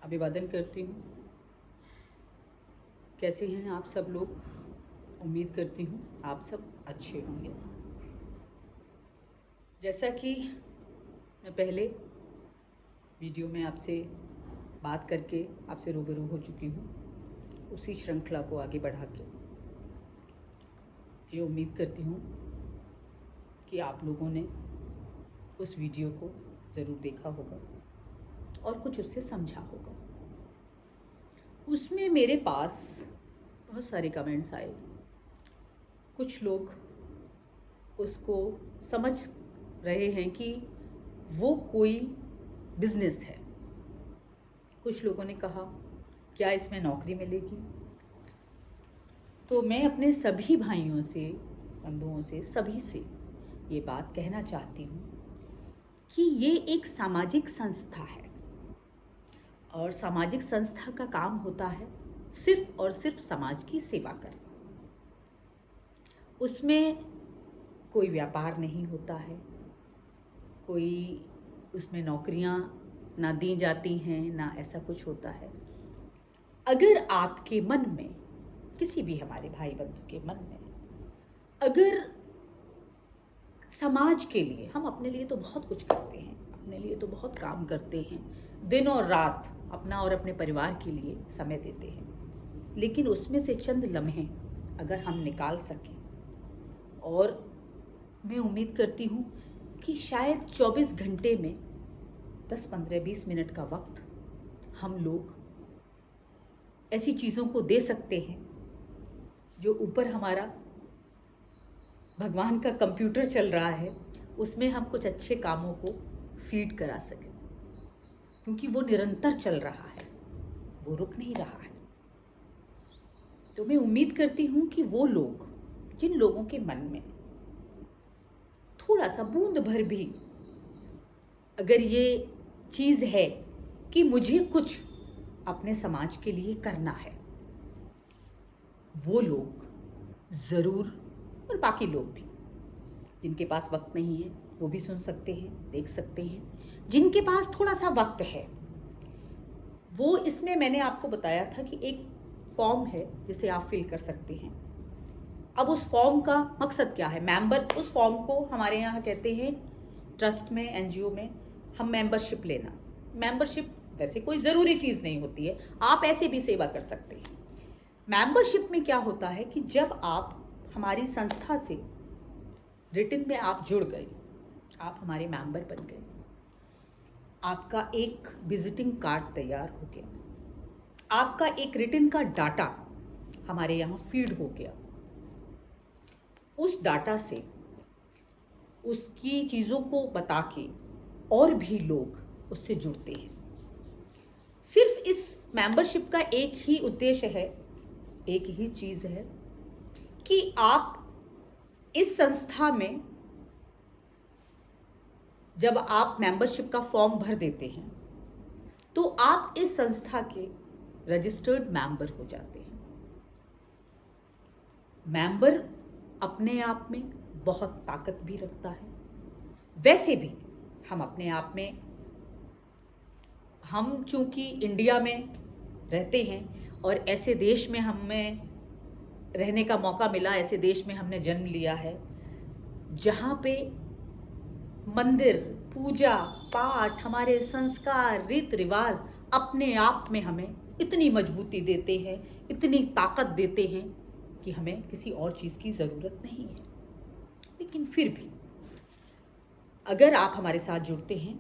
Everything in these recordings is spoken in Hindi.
अभिवादन करती हूँ। कैसे हैं आप सब लोग? उम्मीद करती हूँ आप सब अच्छे होंगे। जैसा कि मैं पहले वीडियो में आपसे बात करके आपसे रूबरू हो चुकी हूँ, उसी श्रृंखला को आगे बढ़ा के ये उम्मीद करती हूँ कि आप लोगों ने उस वीडियो को ज़रूर देखा होगा और कुछ उससे समझा होगा। उसमें मेरे पास बहुत सारे कमेंट्स आए। कुछ लोग उसको समझ रहे हैं कि वो कोई बिजनेस है। कुछ लोगों ने कहा क्या इसमें नौकरी मिलेगी? तो मैं अपने सभी भाइयों से, बंधुओं से, सभी से ये बात कहना चाहती हूँ कि ये एक सामाजिक संस्था है और सामाजिक संस्था का काम होता है सिर्फ और सिर्फ समाज की सेवा करना। उसमें कोई व्यापार नहीं होता है, कोई उसमें नौकरियां ना दी जाती हैं, ना ऐसा कुछ होता है। अगर आपके मन में, किसी भी हमारे भाई बंधु के मन में, अगर समाज के लिए, हम अपने लिए तो बहुत कुछ करते हैं, अपने लिए तो बहुत काम करते हैं, दिन और रात अपना और अपने परिवार के लिए समय देते हैं, लेकिन उसमें से चंद लम्हे अगर हम निकाल सकें, और मैं उम्मीद करती हूँ कि शायद 24 घंटे में 10, 15, 20 मिनट का वक्त हम लोग ऐसी चीज़ों को दे सकते हैं जो ऊपर हमारा भगवान का कंप्यूटर चल रहा है, उसमें हम कुछ अच्छे कामों को फीड करा सकें, क्योंकि वो निरंतर चल रहा है, वो रुक नहीं रहा है। तो मैं उम्मीद करती हूँ कि वो लोग, जिन लोगों के मन में थोड़ा सा बूंद भर भी अगर ये चीज़ है कि मुझे कुछ अपने समाज के लिए करना है, वो लोग ज़रूर, और बाकी लोग भी जिनके पास वक्त नहीं है वो भी सुन सकते हैं, देख सकते हैं। जिनके पास थोड़ा सा वक्त है वो, इसमें मैंने आपको बताया था कि एक फॉर्म है जिसे आप फिल कर सकते हैं। अब उस फॉर्म का मकसद क्या है? मेंबर, उस फॉर्म को हमारे यहाँ कहते हैं ट्रस्ट में, एनजीओ में, हम मेंबरशिप लेना। मेंबरशिप वैसे कोई ज़रूरी चीज़ नहीं होती है, आप ऐसे भी सेवा कर सकते हैं। मेंबरशिप में क्या होता है कि जब आप हमारी संस्था से रिटन में आप जुड़ गए, आप हमारे मेंबर बन गए, आपका एक विजिटिंग कार्ड तैयार हो गया, आपका एक रिटन का डाटा हमारे यहाँ फीड हो गया, उस डाटा से उसकी चीज़ों को बता के और भी लोग उससे जुड़ते हैं। सिर्फ इस मेंबरशिप का एक ही उद्देश्य है, एक ही चीज़ है कि आप इस संस्था में जब आप मेंबरशिप का फॉर्म भर देते हैं तो आप इस संस्था के रजिस्टर्ड मेंबर हो जाते हैं। मेंबर अपने आप में बहुत ताकत भी रखता है। वैसे भी हम अपने आप में, हम चूंकि इंडिया में रहते हैं और ऐसे देश में हमें रहने का मौका मिला, ऐसे देश में हमने जन्म लिया है जहाँ पे मंदिर, पूजा पाठ, हमारे संस्कार, रीत रिवाज अपने आप में हमें इतनी मजबूती देते हैं, इतनी ताकत देते हैं कि हमें किसी और चीज़ की ज़रूरत नहीं है। लेकिन फिर भी अगर आप हमारे साथ जुड़ते हैं,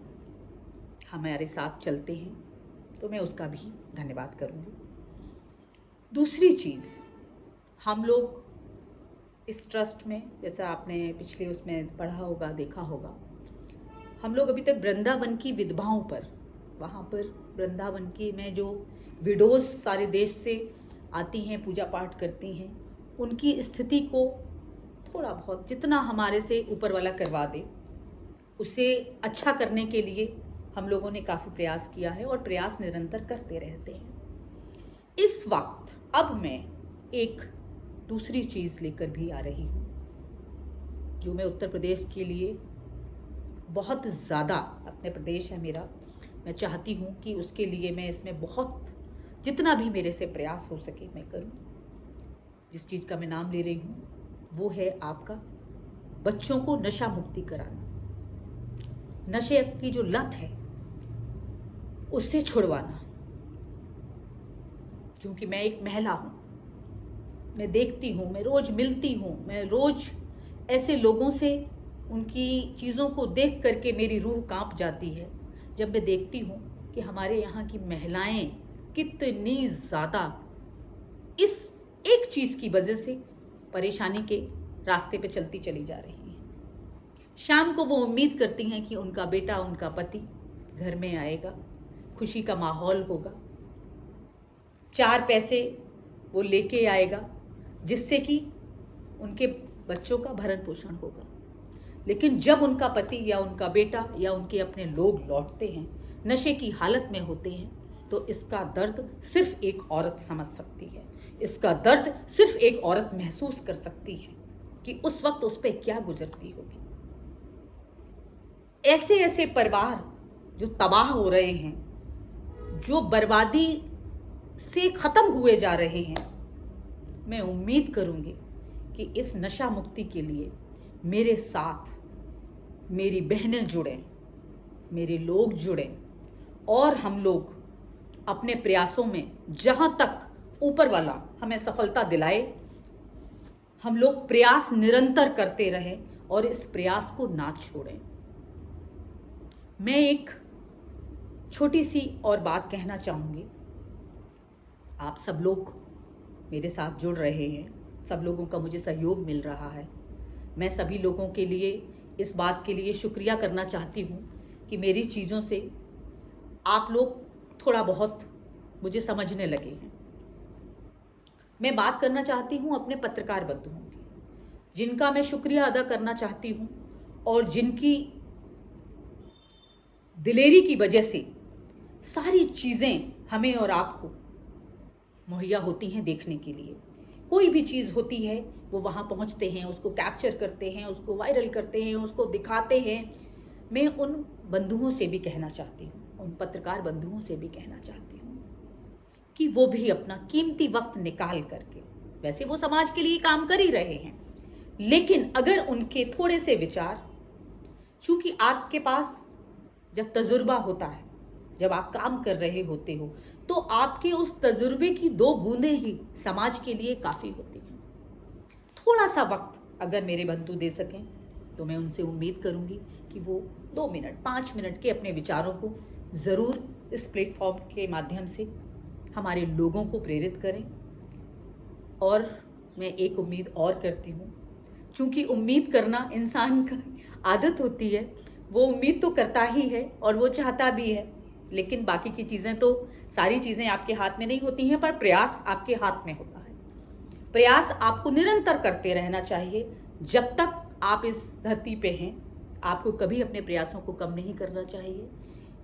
हमारे साथ चलते हैं, तो मैं उसका भी धन्यवाद करूँगी। दूसरी चीज़, हम लोग इस ट्रस्ट में, जैसा आपने पिछले उसमें पढ़ा होगा, देखा होगा, हम लोग अभी तक वृंदावन की विधवाओं पर, वहाँ पर वृंदावन की में जो विडोज़ सारे देश से आती हैं, पूजा पाठ करती हैं, उनकी स्थिति को थोड़ा बहुत जितना हमारे से ऊपर वाला करवा दे, उसे अच्छा करने के लिए हम लोगों ने काफ़ी प्रयास किया है और प्रयास निरंतर करते रहते हैं। इस वक्त अब मैं एक दूसरी चीज़ लेकर भी आ रही हूँ, जो मैं उत्तर प्रदेश के लिए बहुत ज़्यादा, अपने प्रदेश है मेरा, मैं चाहती हूँ कि उसके लिए मैं इसमें बहुत जितना भी मेरे से प्रयास हो सके मैं करूँ। जिस चीज़ का मैं नाम ले रही हूँ वो है आपका बच्चों को नशा मुक्ति कराना, नशे की जो लत है उससे छुड़वाना। क्योंकि मैं एक महिला हूँ, मैं देखती हूँ, मैं रोज़ मिलती हूँ, मैं रोज़ ऐसे लोगों से उनकी चीज़ों को देख करके मेरी रूह कांप जाती है जब मैं देखती हूँ कि हमारे यहाँ की महिलाएं कितनी ज़्यादा इस एक चीज़ की वजह से परेशानी के रास्ते पे चलती चली जा रही हैं। शाम को वो उम्मीद करती हैं कि उनका बेटा, उनका पति घर में आएगा, खुशी का माहौल होगा, 4 पैसे वो लेके आएगा जिससे कि उनके बच्चों का भरण पोषण होगा। लेकिन जब उनका पति या उनका बेटा या उनके अपने लोग लौटते हैं, नशे की हालत में होते हैं, तो इसका दर्द सिर्फ एक औरत समझ सकती है, इसका दर्द सिर्फ एक औरत महसूस कर सकती है कि उस वक्त उस पर क्या गुजरती होगी। ऐसे ऐसे परिवार जो तबाह हो रहे हैं, जो बर्बादी से ख़त्म हुए जा रहे हैं, मैं उम्मीद करूंगी कि इस नशा मुक्ति के लिए मेरे साथ मेरी बहनें जुड़ें, मेरे लोग जुड़ें और हम लोग अपने प्रयासों में जहां तक ऊपर वाला हमें सफलता दिलाए, हम लोग प्रयास निरंतर करते रहें और इस प्रयास को ना छोड़ें। मैं एक छोटी सी और बात कहना चाहूँगी। आप सब लोग मेरे साथ जुड़ रहे हैं, सब लोगों का मुझे सहयोग मिल रहा है। मैं सभी लोगों के लिए इस बात के लिए शुक्रिया करना चाहती हूँ कि मेरी चीज़ों से आप लोग थोड़ा बहुत मुझे समझने लगे हैं। मैं बात करना चाहती हूँ अपने पत्रकार बंधुओं की, जिनका मैं शुक्रिया अदा करना चाहती हूँ और जिनकी दिलेरी की वजह से सारी चीज़ें हमें और आपको मुहैया होती हैं देखने के लिए। कोई भी चीज़ होती है वो वहाँ पहुँचते हैं, उसको कैप्चर करते हैं, उसको वायरल करते हैं, उसको दिखाते हैं। मैं उन बंधुओं से भी कहना चाहती हूँ, उन पत्रकार बंधुओं से भी कहना चाहती हूँ कि वो भी अपना कीमती वक्त निकाल करके, वैसे वो समाज के लिए काम कर ही रहे हैं, लेकिन अगर उनके थोड़े से विचार, चूँकि आपके पास जब तजुर्बा होता है, जब आप काम कर रहे होते हो, तो आपके उस तजुर्बे की 2 बूंदें ही समाज के लिए काफ़ी होती हैं। थोड़ा सा वक्त अगर मेरे बंधु दे सकें तो मैं उनसे उम्मीद करूंगी कि वो 2 मिनट 5 मिनट के अपने विचारों को ज़रूर इस प्लेटफॉर्म के माध्यम से हमारे लोगों को प्रेरित करें। और मैं एक उम्मीद और करती हूँ, क्योंकि उम्मीद करना इंसान का आदत होती है, वो उम्मीद तो करता ही है और वो चाहता भी है, लेकिन बाकी की चीज़ें तो सारी चीज़ें आपके हाथ में नहीं होती हैं, पर प्रयास आपके हाथ में होता है। प्रयास आपको निरंतर करते रहना चाहिए। जब तक आप इस धरती पे हैं, आपको कभी अपने प्रयासों को कम नहीं करना चाहिए।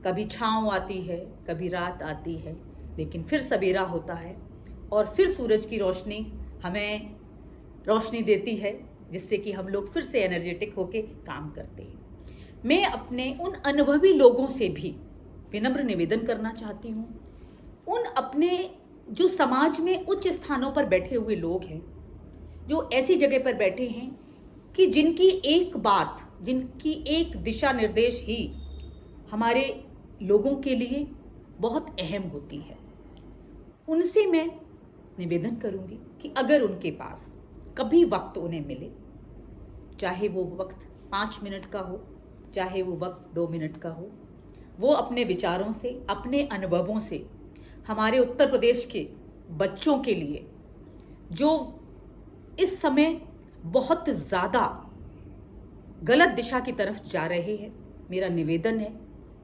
कभी छाँव आती है, कभी रात आती है, लेकिन फिर सवेरा होता है और फिर सूरज की रोशनी हमें रोशनी देती है, जिससे कि हम लोग फिर से एनर्जेटिक होके काम करते हैं। मैं अपने उन अनुभवी लोगों से भी विनम्र निवेदन करना चाहती हूँ, उन अपने जो समाज में उच्च स्थानों पर बैठे हुए लोग हैं, जो ऐसी जगह पर बैठे हैं कि जिनकी एक बात, जिनकी एक दिशा निर्देश ही हमारे लोगों के लिए बहुत अहम होती है, उनसे मैं निवेदन करूंगी कि अगर उनके पास कभी वक्त उन्हें मिले, चाहे वो वक्त 5 मिनट का हो, चाहे वो वक्त 2 मिनट का हो, वो अपने विचारों से, अपने अनुभवों से हमारे उत्तर प्रदेश के बच्चों के लिए, जो इस समय बहुत ज़्यादा गलत दिशा की तरफ जा रहे हैं, मेरा निवेदन है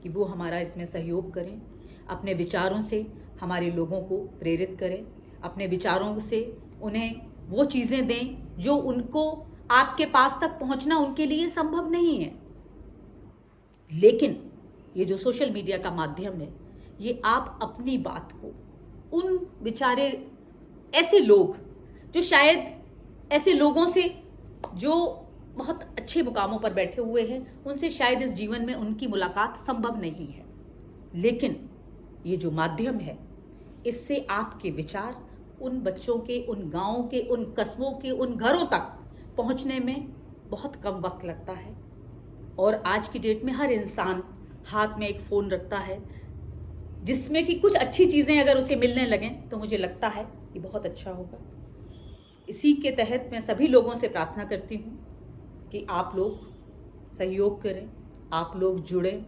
कि वो हमारा इसमें सहयोग करें, अपने विचारों से हमारे लोगों को प्रेरित करें, अपने विचारों से उन्हें वो चीज़ें दें जो उनको, आपके पास तक पहुंचना उनके लिए संभव नहीं है। लेकिन ये जो सोशल मीडिया का माध्यम है, ये आप अपनी बात को उन बेचारे ऐसे लोग, जो शायद ऐसे लोगों से जो बहुत अच्छे मुकामों पर बैठे हुए हैं, उनसे शायद इस जीवन में उनकी मुलाकात संभव नहीं है, लेकिन ये जो माध्यम है, इससे आपके विचार उन बच्चों के, उन गाँव के, उन कस्बों के, उन घरों तक पहुंचने में बहुत कम वक्त लगता है। और आज की डेट में हर इंसान हाथ में एक फ़ोन रखता है, जिसमें कि कुछ अच्छी चीज़ें अगर उसे मिलने लगें तो मुझे लगता है ये बहुत अच्छा होगा। इसी के तहत मैं सभी लोगों से प्रार्थना करती हूँ कि आप लोग सहयोग करें, आप लोग जुड़ें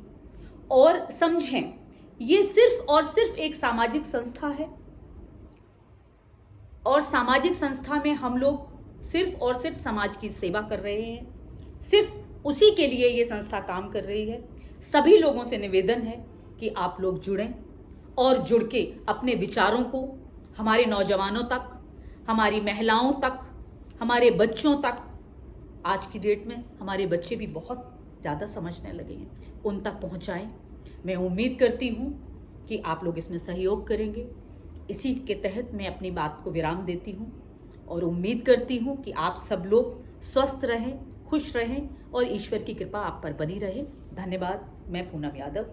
और समझें ये सिर्फ और सिर्फ एक सामाजिक संस्था है, और सामाजिक संस्था में हम लोग सिर्फ और सिर्फ समाज की सेवा कर रहे हैं, सिर्फ उसी के लिए ये संस्था काम कर रही है। सभी लोगों से निवेदन है कि आप लोग जुड़ें और जुड़ के अपने विचारों को हमारे नौजवानों तक, हमारी महिलाओं तक, हमारे बच्चों तक, आज की डेट में हमारे बच्चे भी बहुत ज़्यादा समझने लगे हैं, उन तक पहुंचाएं। मैं उम्मीद करती हूं कि आप लोग इसमें सहयोग करेंगे। इसी के तहत मैं अपनी बात को विराम देती हूं और उम्मीद करती हूं कि आप सब लोग स्वस्थ रहें, खुश रहें और ईश्वर की कृपा आप पर बनी रहे। धन्यवाद। मैं पूनम यादव।